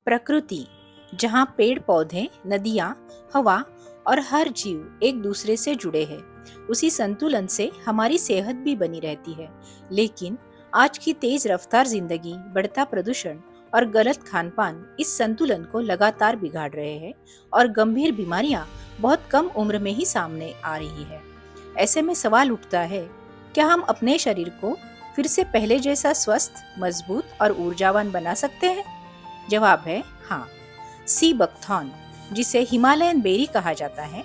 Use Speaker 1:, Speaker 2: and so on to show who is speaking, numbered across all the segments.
Speaker 1: प्रकृति, जहाँ पेड़ पौधे, नदियाँ, हवा और हर जीव एक दूसरे से जुड़े हैं, उसी संतुलन से हमारी सेहत भी बनी रहती है। लेकिन आज की तेज रफ्तार जिंदगी, बढ़ता प्रदूषण और गलत खान पान इस संतुलन को लगातार बिगाड़ रहे हैं और गंभीर बीमारियां बहुत कम उम्र में ही सामने आ रही है। ऐसे में सवाल उठता है, क्या हम अपने शरीर को फिर से पहले जैसा स्वस्थ, मजबूत और ऊर्जावान बना सकते हैं? जवाब है हाँ। सी बकथॉर्न, जिसे हिमालयन बेरी कहा जाता है,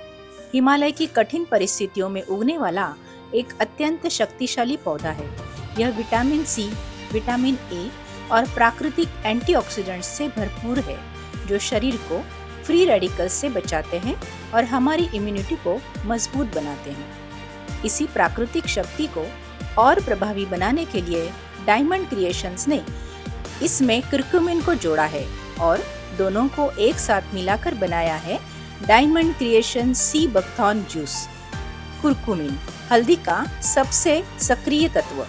Speaker 1: हिमालय की कठिन परिस्थितियों में उगने वाला एक अत्यंत शक्तिशाली पौधा है। यह विटामिन सी, विटामिन ए और प्राकृतिक एंटीऑक्सीडेंट्स से भरपूर है, जो शरीर को फ्री रेडिकल्स से बचाते हैं और हमारी इम्यूनिटी को मजबूत बनाते हैं। इसी प्राकृतिक शक्ति को और प्रभावी बनाने के लिए डायमंड क्रिएशंस ने इसमें कुर्कुमिन को जोड़ा है और दोनों को एक साथ मिलाकर बनाया है diamond creation sea buckthorn juice. Curcumin हल्दी का सबसे सक्रिय तत्व,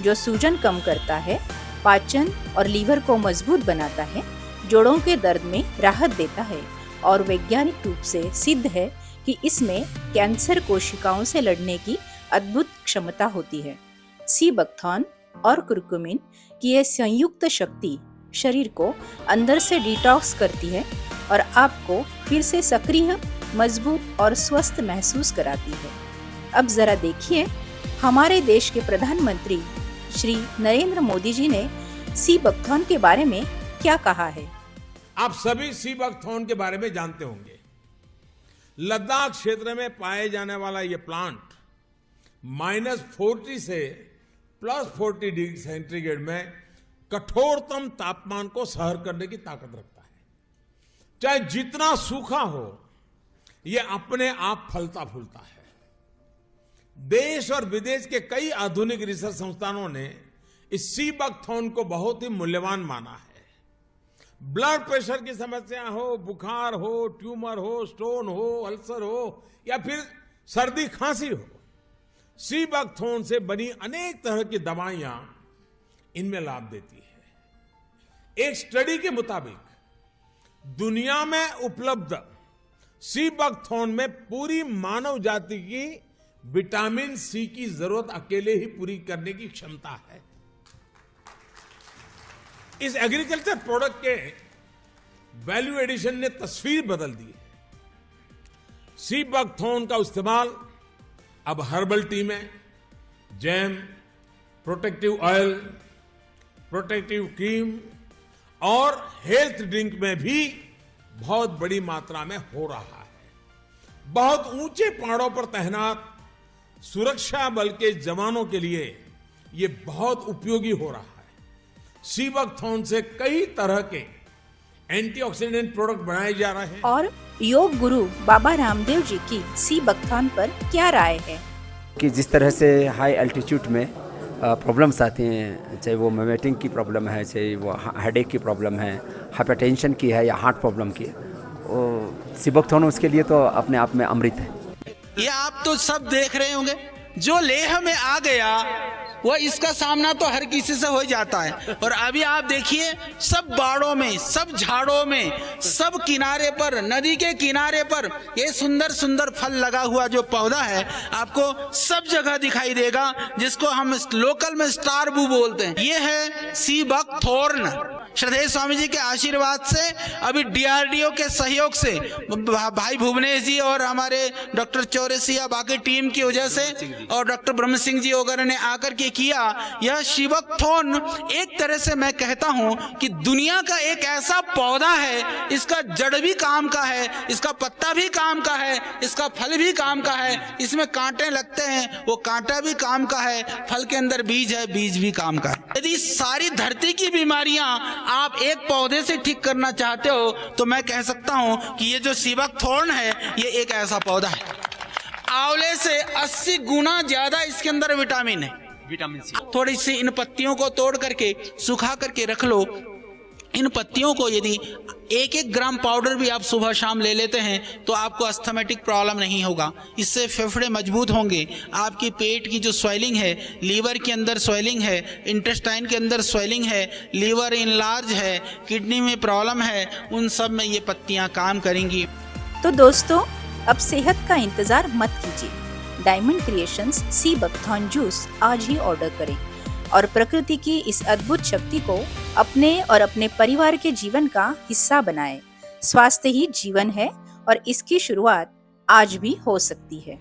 Speaker 1: जो सूजन कम करता है, पाचन और लीवर को मजबूत बनाता है, जोड़ों के दर्द में राहत देता है और वैज्ञानिक रूप से सिद्ध है कि इसमें कैंसर कोशिकाओं से लड़ने की अद्भुत क्षमता होती है। सी बकथॉर्न और कुर्कुमिन की यह संयुक्त शक्ति शरीर को अंदर से डिटॉक्स करती है और आपको फिर से सक्रिय, मजबूत और स्वस्थ महसूस कराती है। अब जरा देखिए, हमारे देश के प्रधानमंत्री श्री नरेंद्र मोदी जी ने सी बकथॉर्न के बारे में क्या कहा है।
Speaker 2: आप सभी सी बकथॉर्न के बारे में जानते होंगे। लद्दाख क्षेत्र में पाए जाने वाला यह प्लांट -40 से +40 डिग्री सेंटीग्रेड में कठोरतम तापमान को सहन करने की ताकत रखता है। चाहे जितना सूखा हो, यह अपने आप फलता फूलता है। देश और विदेश के कई आधुनिक रिसर्च संस्थानों ने इस सी बकथॉर्न को बहुत ही मूल्यवान माना है। ब्लड प्रेशर की समस्या हो, बुखार हो, ट्यूमर हो, स्टोन हो, अल्सर हो या फिर सर्दी खांसी हो, सी बकथॉर्न से बनी अनेक तरह की दवाइयां इनमें लाभ देती है। एक स्टडी के मुताबिक दुनिया में उपलब्ध सी बकथॉर्न में पूरी मानव जाति की विटामिन सी की जरूरत अकेले ही पूरी करने की क्षमता है। इस एग्रीकल्चर प्रोडक्ट के वैल्यू एडिशन ने तस्वीर बदल दी है। सी बकथॉर्न का इस्तेमाल अब हर्बल टी में, jam, protective oil, protective cream और हेल्थ ड्रिंक में भी बहुत बड़ी मात्रा में हो रहा है। बहुत ऊंचे पहाड़ों पर तैनात सुरक्षा बल के जवानों के लिए यह बहुत उपयोगी हो रहा है। सी बकथॉर्न से कई तरह के एंटीऑक्सीडेंट प्रोडक्ट बनाए जा रहे हैं।
Speaker 1: और योग गुरु बाबा रामदेव जी की सी बकथॉर्न पर क्या राय है
Speaker 3: कि जिस तरह से हाई एल्टीट्यूड में प्रॉब्लम्स आती हैं, चाहे वो वोमिटिंग की प्रॉब्लम है, चाहे वो हेडेक की प्रॉब्लम है, हाइपरटेंशन की है या हार्ट प्रॉब्लम की है, सी बकथॉर्न उसके लिए तो अपने आप में अमृत है।
Speaker 4: ये आप तो सब देख रहे होंगे, जो लेह में आ गया वो इसका सामना तो हर किसी से हो जाता है। और अभी आप देखिए, सब बाड़ों में, सब झाड़ों में, सब किनारे पर, नदी के किनारे पर ये सुंदर सुंदर फल लगा हुआ जो पौधा है आपको सब जगह दिखाई देगा, जिसको हम लोकल में स्टार बू बोलते हैं। ये है सी बकथॉर्न। श्रद्धेय स्वामी जी के आशीर्वाद से, अभी डीआरडीओ के सहयोग से, भाई भुवनेश जी और हमारे डॉक्टर चौरसिया बाकी टीम की वजह से और डॉक्टर ब्रह्म सिंह जी वगैरह ने आकर के किया, यह सी बकथॉर्न एक तरह से मैं कहता हूं कि दुनिया का एक ऐसा पौधा है, इसका जड़ भी काम का है, इसका पत्ता भी काम का है, इसका फल भी काम का है, इसमें कांटे लगते हैं, वो कांटा भी काम का है, फल के अंदर बीज है, बीज भी काम का है। यदि सारी धरती की बीमारियां आप एक पौधे से ठीक करना चाहते हो तो मैं कह सकता हूं कि ये जो सी बकथॉर्न है, ये एक ऐसा पौधा है। आंवले से 80 गुना ज्यादा इसके अंदर विटामिन है, विटामिन सी। थोड़ी सी इन पत्तियों को तोड़ करके सुखा करके रख लो। इन पत्तियों को यदि एक एक ग्राम पाउडर भी आप सुबह शाम ले लेते हैं तो आपको अस्थमेटिक प्रॉब्लम नहीं होगा। इससे फेफड़े मजबूत होंगे। आपकी पेट की जो स्वेलिंग है, लीवर के अंदर स्वेलिंग है, इंटेस्टाइन के अंदर स्वेलिंग है, लीवर इनलार्ज है, किडनी में प्रॉब्लम है, उन सब में ये पत्तियां काम करेंगी।
Speaker 1: तो दोस्तों, अब सेहत का इंतजार मत कीजिए। Diamond creations sea buckthorn juice आज ही ऑर्डर करें और प्रकृति की इस अद्भुत शक्ति को अपने और अपने परिवार के जीवन का हिस्सा बनाएं। स्वास्थ्य ही जीवन है और इसकी शुरुआत आज भी हो सकती है।